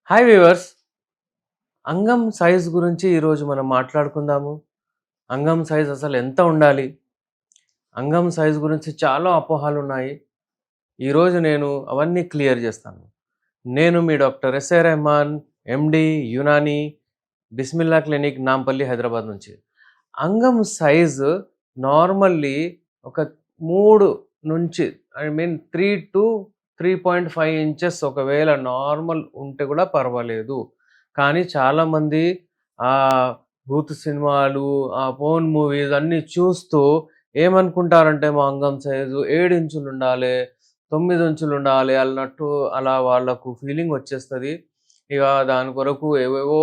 Hi viewers. అంగం size గురించి ఈరోజు మనం మాట్లాడుకుందాము. అంగం సైజ్ అసలు ఎంత ఉండాలి? అంగం సైజ్ గురించి చాలా అపోహలున్నాయి. ఈరోజు నేను అవన్నీ క్లియర్ చేస్తాను. నేను మీ డాక్టర్ ఎస్ఏ రెహమాన్, ఎండి, యునాని, బిస్మిల్లా క్లినిక్, నాంపల్లి, హైదరాబాద్ నుంచి. అంగం సైజు నార్మల్లీ ఒక 3 నుంచి 3-3.5 ఇంచెస్ ఒకవేళ నార్మల్ ఉంటే కూడా పర్వాలేదు. కానీ చాలామంది బూత్ సినిమాలు, పోర్న్ మూవీస్ అన్నీ చూస్తూ ఏమనుకుంటారంటే మా అంగం సైజు 7 ఇంచులుండాలి, 9 ఇంచులుండాలి అన్నట్టు అలా వాళ్ళకు ఫీలింగ్ వచ్చేస్తది. ఇక దాని కొరకు ఏవేవో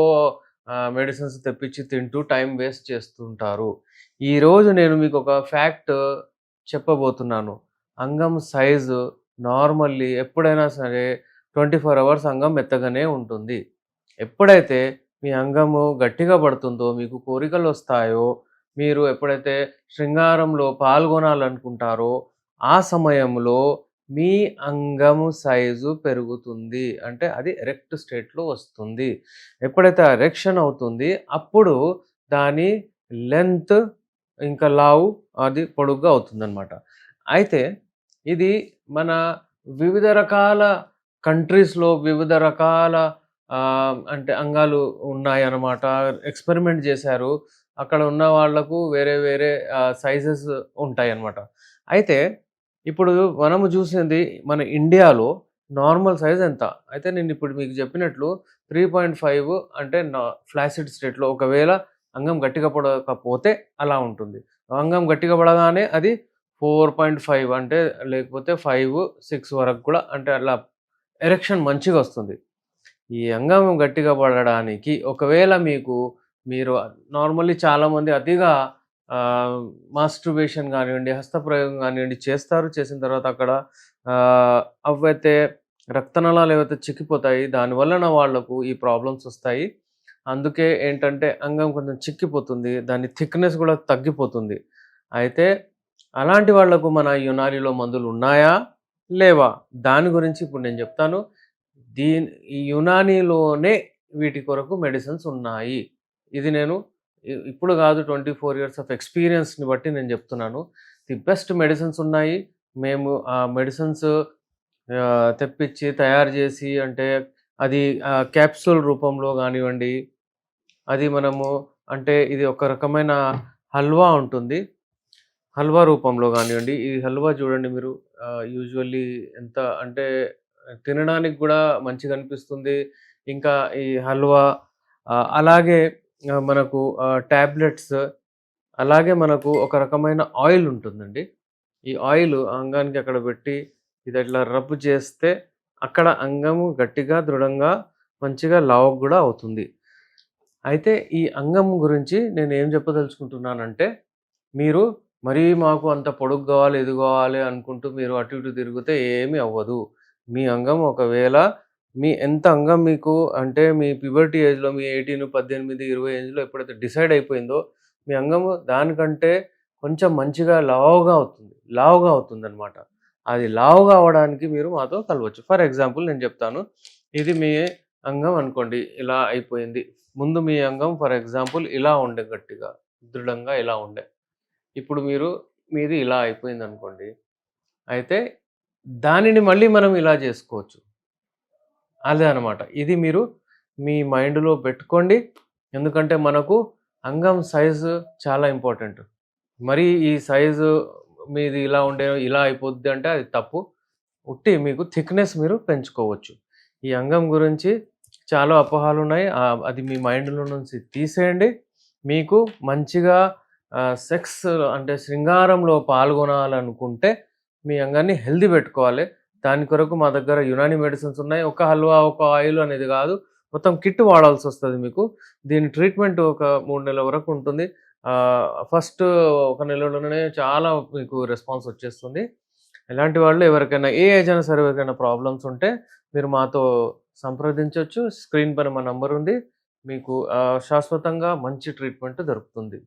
మెడిసిన్స్ తెప్పించి తింటూ టైం వేస్ట్ చేస్తుంటారు. ఈరోజు నేను మీకు ఒక ఫ్యాక్ట్ చెప్పబోతున్నాను. అంగం సైజు నార్మల్లీ ఎప్పుడైనా సరే 24 అవర్స్ అంగం మెత్తగానే ఉంటుంది. ఎప్పుడైతే మీ అంగము గట్టిగా పడుతుందో, మీకు కోరికలొస్తాయో, మీరు ఎప్పుడైతే శృంగారంలో పాల్గొనాలనుకుంటారో, ఆ సమయంలో మీ అంగము సైజు పెరుగుతుంది. అంటే అది ఎరెక్ట్ స్టేట్‌లో వస్తుంది. ఎప్పుడైతే ఎరెక్షన్ అవుతుంది, అప్పుడు దాని లెంత్ ఇంకా లావు అది పొడుగ్గా అవుతుందనమాట. అయితే ఇది మన వివిధ రకాల కంట్రీస్‌లో వివిధ రకాల అంటే అంగాలు ఉన్నాయన్నమాట. ఎక్స్‌పెరిమెంట్ చేశారు. అక్కడ ఉన్న వాళ్ళకు వేరే వేరే సైజెస్ ఉంటాయన్నమాట. అయితే ఇప్పుడు మనము చూసింది మన ఇండియాలో నార్మల్ సైజ్ ఎంత? అయితే నేను ఇప్పుడు మీకు చెప్పినట్లు 3.5 అంటే ఫ్లాసిడ్ స్టేట్‌లో ఒకవేళ అంగం గట్టిగా పడకపోతే అలా ఉంటుంది. అంగం గట్టిగా పడగానే అది 4.5 అంటే లేకపోతే 5, 6 వరకు కూడా అంటే అలా ఎరెక్షన్ మంచిగా వస్తుంది. ఈ అంగం గట్టిగా పడడానికి ఒకవేళ మీరు నార్మల్లీ చాలామంది అతిగా మాస్టర్బేషన్ గానివ్వండి, హస్తప్రయోగం గానివ్వండి చేస్తారు. చేసిన తర్వాత అక్కడ అవైతే రక్తనాళాలు ఏవైతే చిక్కిపోతాయి. దాని వలన వాళ్ళకు ఈ ప్రాబ్లమ్స్ వస్తాయి. అందుకే ఏంటంటే అంగం కొంచెం చిక్కిపోతుంది. దాని థిక్‌నెస్ కూడా తగ్గిపోతుంది. అయితే అలాంటి వాళ్లకు మన యునానిలో మందులు ఉన్నాయా? లేవా? దాని గురించి ఇప్పుడు నేను చెప్తాను. ఈ యునానీలోనే వీటి కొరకు మెడిసిన్స్ ఉన్నాయి. ఇది నేను ఇప్పుడు కాదు, 24 ఇయర్స్ ఆఫ్ ఎక్స్‌పీరియన్స్‌ని బట్టి నేను చెప్తున్నాను. ది బెస్ట్ మెడిసిన్స్ ఉన్నాయి. మేము ఆ మెడిసిన్స్ తెప్పించి తయారు చేసి అంటే అది క్యాప్సూల్ రూపంలో కానివ్వండి, అది మనము అంటే ఇది ఒక రకమైన హల్వా ఉంటుంది. హల్వా రూపంలో కానివ్వండి. ఈ హల్వా చూడండి మీరు యూజువల్లీ ఎంత అంటే తినడానికి కూడా మంచిగా అనిపిస్తుంది. ఇంకా ఈ హల్వా అలాగే మనకు టాబ్లెట్స్, అలాగే మనకు ఒక రకమైన ఆయిల్ ఉంటుందండి. ఈ ఆయిల్ అంగానికి అక్కడ పెట్టి ఇది ఇట్లా రబ్ చేస్తే అక్కడ అంగము గట్టిగా, దృఢంగా, మంచిగా లావు కూడా అవుతుంది. అయితే ఈ అంగం గురించి నేను ఏం చెప్పదలుచుకుంటున్నానంటే, మీరు మరీ మాకు అంత పొడుగు కావాలి, ఇది కావాలి అనుకుంటూ మీరు అటు ఇటు తిరిగితే ఏమీ అవ్వదు. మీ అంగం ఒకవేళ ఎంత అంగం మీకు అంటే మీ ప్యూబర్టీ ఏజ్‌లో మీ 18, 18, 20 ఏజ్‌లో ఎప్పుడైతే డిసైడ్ అయిపోయిందో, మీ అంగము దానికంటే కొంచెం మంచిగా లావుగా అవుతుందనమాట. అది లావుగా అవ్వడానికి మీరు మాతో కలవచ్చు. ఫర్ ఎగ్జాంపుల్ నేను చెప్తాను. ఇది మీ అంగం అనుకోండి, ఇలా అయిపోయింది. ముందు మీ అంగం ఫర్ ఎగ్జాంపుల్ ఇలా ఉండే గట్టిగా, దృఢంగా ఇలా ఉండే. ఇప్పుడు మీది ఇలా అయిపోయిందనుకోండి. అయితే దానిని మళ్ళీ మనం ఇలా చేసుకోవచ్చు. అదే అనమాట. ఇది మీరు మీ మైండ్‌లో పెట్టుకోండి. ఎందుకంటే మనకు అంగం సైజు చాలా ఇంపార్టెంట్. మరి ఈ సైజు మీది ఇలా ఉండే ఇలా అయిపోద్ది అంటే అది తప్పు. మీకు థిక్‌నెస్ మీరు పెంచుకోవచ్చు. ఈ అంగం గురించి చాలా అపోహలున్నాయి. అది మీ మైండ్‌లో నుంచి తీసేయండి. మీకు మంచిగా సెక్స్ అంటే శృంగారంలో పాల్గొనాలనుకుంటే మీ అంగాన్ని హెల్తీ పెట్టుకోవాలి. దాని కొరకు మా దగ్గర యునాని మెడిసిన్స్ ఉన్నాయి. ఒక హల్వా, ఒక ఆయిల్ అనేది కాదు. మొత్తం కిట్ వాడాల్సొస్తది మీకు. దీని ట్రీట్మెంట్ ఒక 3 నెలల వరకు ఉంటుంది. ఫస్ట్ ఒక నెలలోనే చాలా మీకు రెస్పాన్స్ వచ్చేస్తుంది. ఇలాంటి వాళ్ళు ఎవరికైనా ఏ ఏజ్ అయినా సరే ఎవరికైనా ప్రాబ్లమ్స్ ఉంటే మీరు మాతో సంప్రదించొచ్చు. స్క్రీన్ పైన మా నంబర్ ఉంది. మీకు శాశ్వతంగా మంచి ట్రీట్మెంట్ దొరుకుతుంది.